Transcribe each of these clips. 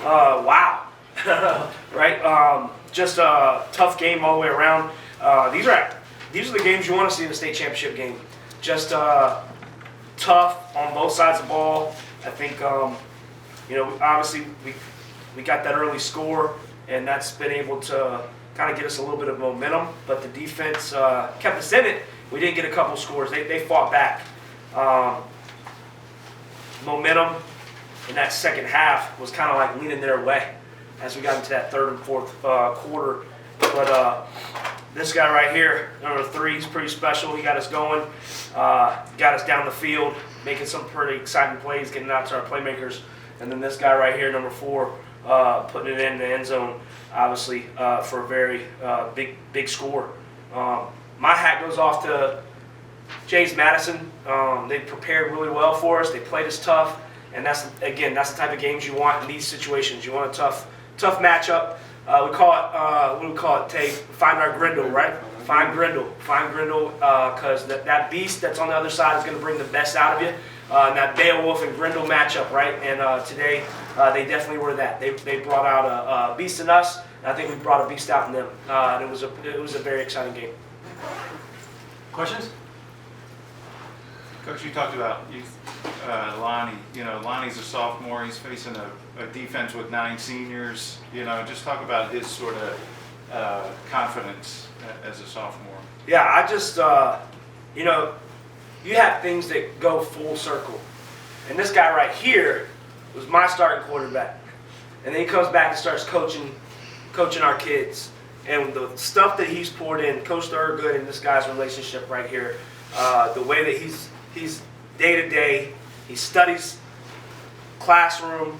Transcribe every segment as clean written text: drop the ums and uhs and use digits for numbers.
Wow. Right? Just a tough game all the way around. These are the games you want to see in a state championship game. Just tough on both sides of the ball. I think, obviously we got that early score, and that's been able to kind of get us a little bit of momentum. But the defense kept us in it. We didn't get a couple scores. They fought back. Momentum in that second half was kind of like leaning their way as we got into that third and fourth quarter. But this guy right here, number 3, is pretty special. He got us going, got us down the field, making some pretty exciting plays, getting out to our playmakers. And then this guy right here, number 4, putting it in the end zone, obviously, for a very big score. My hat goes off to James Madison. They prepared really well for us. They played us tough. And that's the type of games you want in these situations. You want a tough matchup. We call it, what do we call it, Tay? Find our Grindle, right? Find Grindle, because that beast that's on the other side is going to bring the best out of you. And that Beowulf and Grindle matchup, right? And today, they definitely were that. They brought out a beast in us, and I think we brought a beast out in them. And it was a very exciting game. Questions? Coach, you talked about Lonnie. Lonnie's a sophomore. He's facing a defense with 9 seniors. Just talk about his sort of confidence as a sophomore. Yeah, I just, you have things that go full circle. And this guy right here was my starting quarterback. And then he comes back and starts coaching our kids. And the stuff that he's poured in, Coach Thurgood and this guy's relationship right here, the way that he's day-to-day, he studies classroom,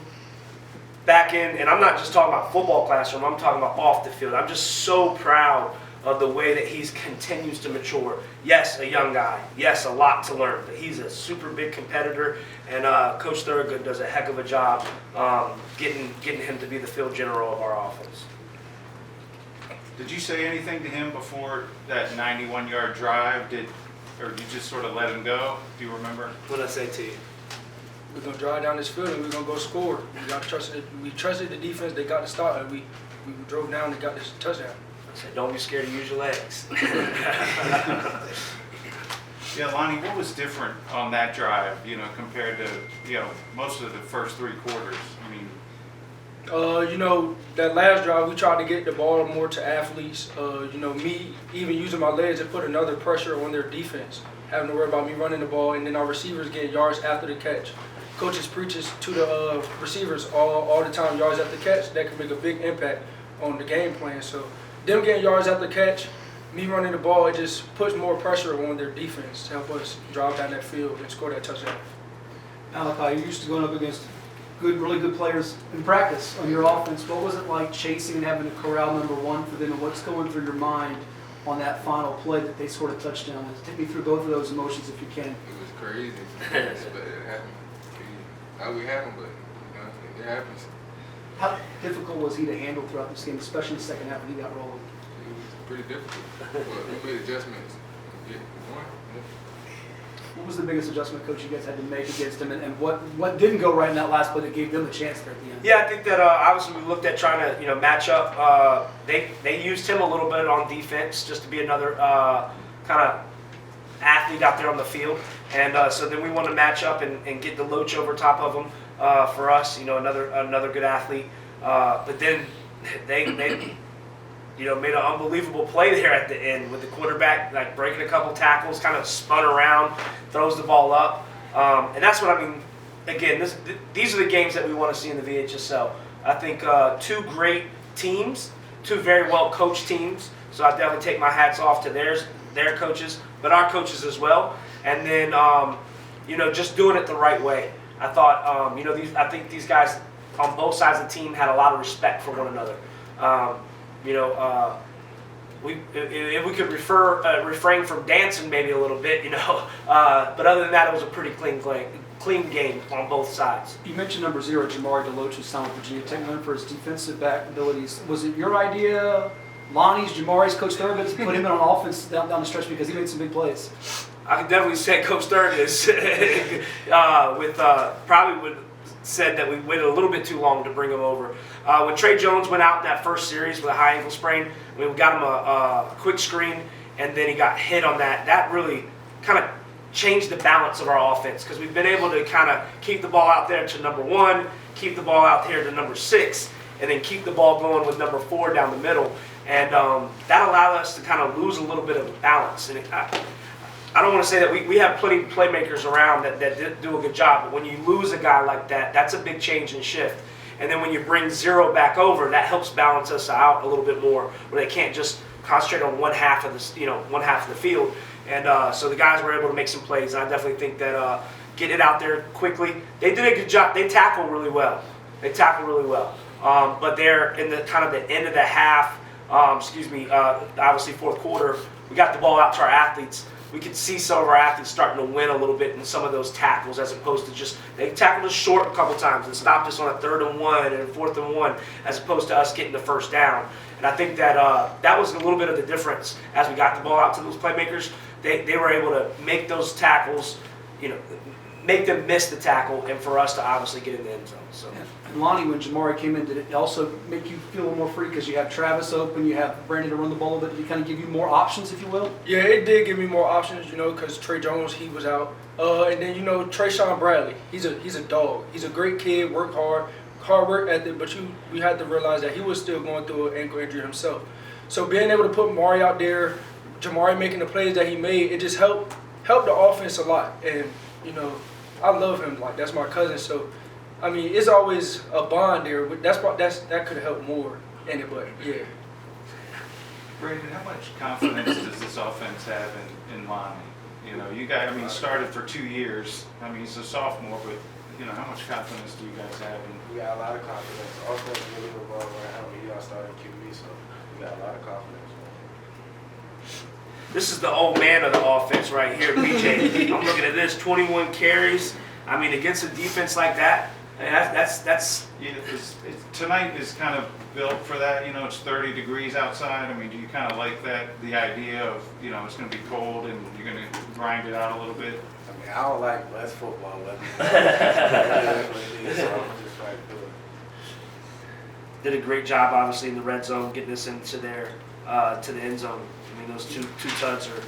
back in, and I'm not just talking about football classroom, I'm talking about off the field. I'm just so proud of the way that he continues to mature. Yes, a young guy. Yes, a lot to learn, but he's a super big competitor, and Coach Thurgood does a heck of a job getting him to be the field general of our offense. Did you say anything to him before that 91-yard drive? Or you just sort of let him go? Do you remember? What did I say to you? We're going to drive down this field and we're going to go score. We trusted the defense. They got the start, and we drove down and got this touchdown. I said, don't be scared to use your legs. Yeah, Lonnie, what was different on that drive, compared to, most of the first 3 quarters? I mean, that last drive, we tried to get the ball more to athletes. Me even using my legs to put another pressure on their defense, having to worry about me running the ball, and then our receivers getting yards after the catch. Coaches preaches to the receivers all the time, yards after the catch. That can make a big impact on the game plan. So them getting yards after the catch, me running the ball, it just puts more pressure on their defense to help us drive down that field and score that touchdown. Malachi, you're used to going up against really good players in practice on your offense. What was it like chasing and having to corral number 1 for them, and what's going through your mind on that final play that they scored a touchdown? Take me through both of those emotions if you can. It was crazy, but it happened. How we happened, but it happens. How difficult was he to handle throughout this game, especially in the second half when he got rolling? It was pretty difficult, but we made adjustments. Yeah, we won. What was the biggest adjustment, Coach, you guys had to make against him, and what didn't go right in that last play that gave them a chance there at the end? Yeah, I think that obviously we looked at trying to match up. They used him a little bit on defense just to be another kind of athlete out there on the field, and so then we want to match up and get the Loach over top of him for us. Another good athlete. But then they made an unbelievable play there at the end with the quarterback like breaking a couple tackles, kind of spun around, throws the ball up, and that's what I mean. Again, these are the games that we want to see in the VHSL. I think 2 great teams, 2 very well coached teams. So I definitely take my hats off to their coaches, but our coaches as well. And then just doing it the right way. I thought I think these guys on both sides of the team had a lot of respect for one another. If we could refrain from dancing maybe a little bit, but other than that, it was a pretty clean game on both sides. You mentioned number 0, Jamari DeLoach, who's signed with Virginia Tech, known for his defensive back abilities. Was it your idea, Lonnie's, Jamari's, Coach Thurgood's, to put him in on offense down the stretch because he made some big plays? I can definitely say Coach Thurgood's with probably with said that we waited a little bit too long to bring him over. When Trey Jones went out in that first series with a high ankle sprain, we got him a quick screen, and then he got hit on that. That really kind of changed the balance of our offense because we've been able to kind of keep the ball out there to number 1, keep the ball out here to number 6, and then keep the ball going with number 4 down the middle. And that allowed us to kind of lose a little bit of balance. And I don't want to say that we have plenty of playmakers around that do a good job, but when you lose a guy like that, that's a big change in shift. And then when you bring 0 back over, that helps balance us out a little bit more, where they can't just concentrate on one half of the field. And so the guys were able to make some plays. And I definitely think that getting it out there quickly, they did a good job. They tackle really well. But they're in the kind of the end of the half. Obviously fourth quarter, we got the ball out to our athletes. We could see some of our athletes starting to win a little bit in some of those tackles, as opposed to just, they tackled us short a couple times and stopped us on a 3rd and 1 and a 4th and 1, as opposed to us getting the first down. And I think that that was a little bit of the difference as we got the ball out to those playmakers. They were able to make those tackles, make them miss the tackle, and for us to obviously get in the end zone. So. And Lonnie, when Jamari came in, did it also make you feel a little more free because you have Travis open, you have Brandon to run the ball a little bit? Did it kind of give you more options, if you will? Yeah, it did give me more options, because Trey Jones, he was out. And then, Trayshawn Bradley, he's a dog. He's a great kid, worked hard work ethic, but we had to realize that he was still going through an ankle injury himself. So being able to put Mari out there, Jamari making the plays that he made, it just helped the offense a lot. And, I love him. Like, that's my cousin, so it's always a bond there. But that could have helped more in it, but yeah. Brandon, how much confidence does this offense have in Lonnie? You guys, started for 2 years. He's a sophomore, but how much confidence do you guys have in? We got a lot of confidence. The offense really revolves around him. He all started QB, so we got a lot of confidence. This is the old man of the offense right here, BJ. I'm looking at this, 21 carries. Against a defense like that, that's. Yeah, tonight is kind of built for that. It's 30 degrees outside. Do you kind of like that? The idea of it's going to be cold and you're going to grind it out a little bit. I don't like less football weather. So I'm just like, Did a great job, obviously, in the red zone, getting us into their to the end zone. Those two tuds are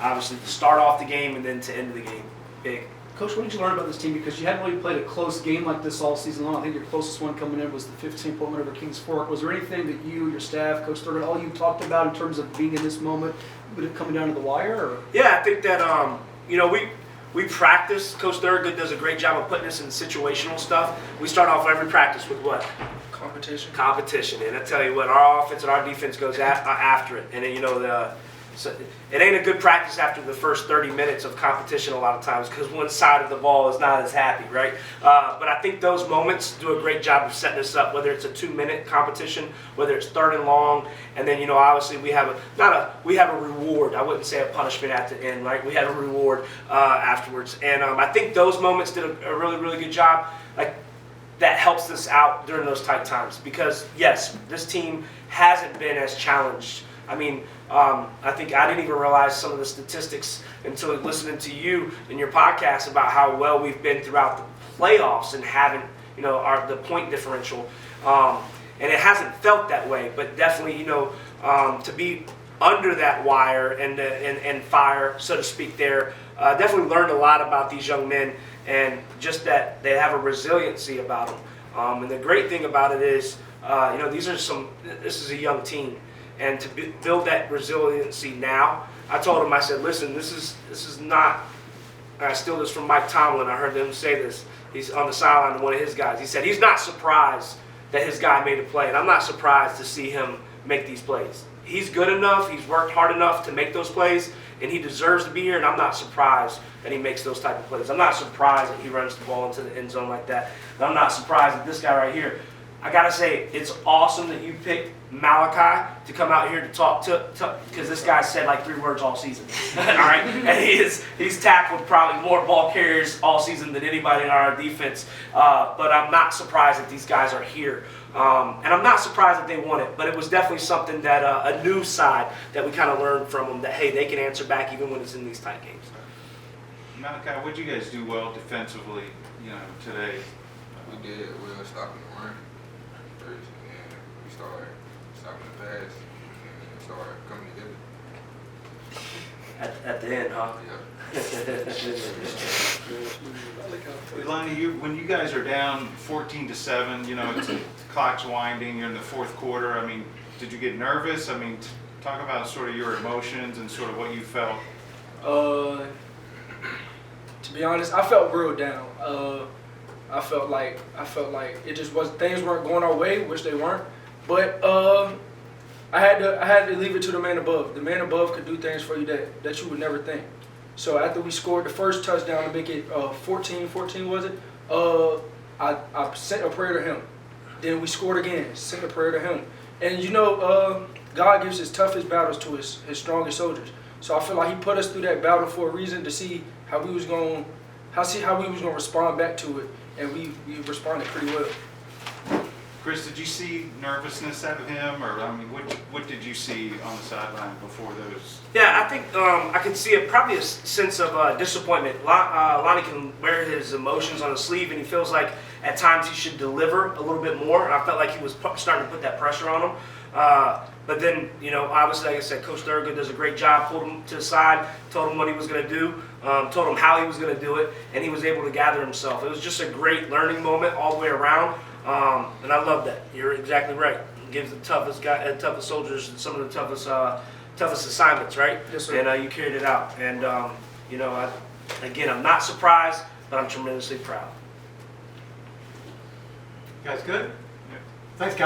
obviously to start off the game and then to end the game. Big. Coach, what did you learn about this team? Because you hadn't really played a close game like this all season long. I think your closest one coming in was the 15-point win over Kings Fork. Was there anything that you, your staff, Coach Thurman, all you talked about in terms of being in this moment, would it coming down to the wire? Or? Yeah, I think that we practice. Coach Thurgood does a great job of putting us in situational stuff. We start off every practice with what? Competition. And I tell you what, our offense and our defense goes after it. And then, so it ain't a good practice after the first 30 minutes of competition a lot of times because one side of the ball is not as happy, right? But I think those moments do a great job of setting us up, whether it's a 2-minute competition, whether it's 3rd and long, and then, obviously we have a reward. I wouldn't say a punishment at the end, right? We have a reward afterwards. And I think those moments did a really, really good job. That helps us out during those tight times because, yes, this team hasn't been as challenged. I think I didn't even realize some of the statistics until listening to you in your podcast about how well we've been throughout the playoffs and having, the point differential. And it hasn't felt that way, but definitely, to be under that wire and fire, so to speak, there, definitely learned a lot about these young men and just that they have a resiliency about them. And the great thing about it is, this is a young team. And to build that resiliency now, I told him, I said, listen, this is not, I steal this from Mike Tomlin, I heard him say this. He's on the sideline to one of his guys. He said he's not surprised that his guy made a play, and I'm not surprised to see him make these plays. He's good enough, he's worked hard enough to make those plays, and he deserves to be here, and I'm not surprised that he makes those type of plays. I'm not surprised that he runs the ball into the end zone like that. And I'm not surprised that this guy right here, I gotta say, it's awesome that you picked Malachi to come out here to talk to because this guy said like 3 words all season. All right, and he's tackled probably more ball carriers all season than anybody in our defense. But I'm not surprised that these guys are here, and I'm not surprised that they won it. But it was definitely something that a new side that we kind of learned from them that hey, they can answer back even when it's in these tight games. Malachi, what did you guys do well defensively? Today. we did well stopping the run first, and then we started stopping the pass, and it started coming together. At the end, huh? Yeah. Lonnie, when you guys are down 14-7, you know, the clock's winding, you're in the fourth quarter. I mean, did you get nervous? I mean, talk about sort of your emotions and sort of what you felt. To be honest, I felt real down. I felt like it just was, things weren't going our way, which they weren't. But I had to leave it to the man above. The man above could do things for you that you would never think. So after we scored the first touchdown to make it 14 was it? I sent a prayer to him. Then we scored again, sent a prayer to him. And you know, God gives his toughest battles to his strongest soldiers. So I feel like he put us through that battle for a reason, to see how we was going to respond back to it, and we responded pretty well. Chris, did you see nervousness out of him, or I mean, what did you see on the sideline before those? Yeah, I think I could see probably a sense of disappointment. Lonnie can wear his emotions on his sleeve, and he feels like at times he should deliver a little bit more. And I felt like he was starting to put that pressure on him. But then, you know, obviously, like I said, Coach Thurgood does a great job. Pulled him to the side, told him what he was going to do, told him how he was going to do it, and he was able to gather himself. It was just a great learning moment all the way around. And I love that. You're exactly right. It gives the toughest soldiers some of the toughest assignments, right? Yes, sir. And you carried it out. And you know, I'm not surprised, but I'm tremendously proud. You guys good? Yeah. Thanks, guys.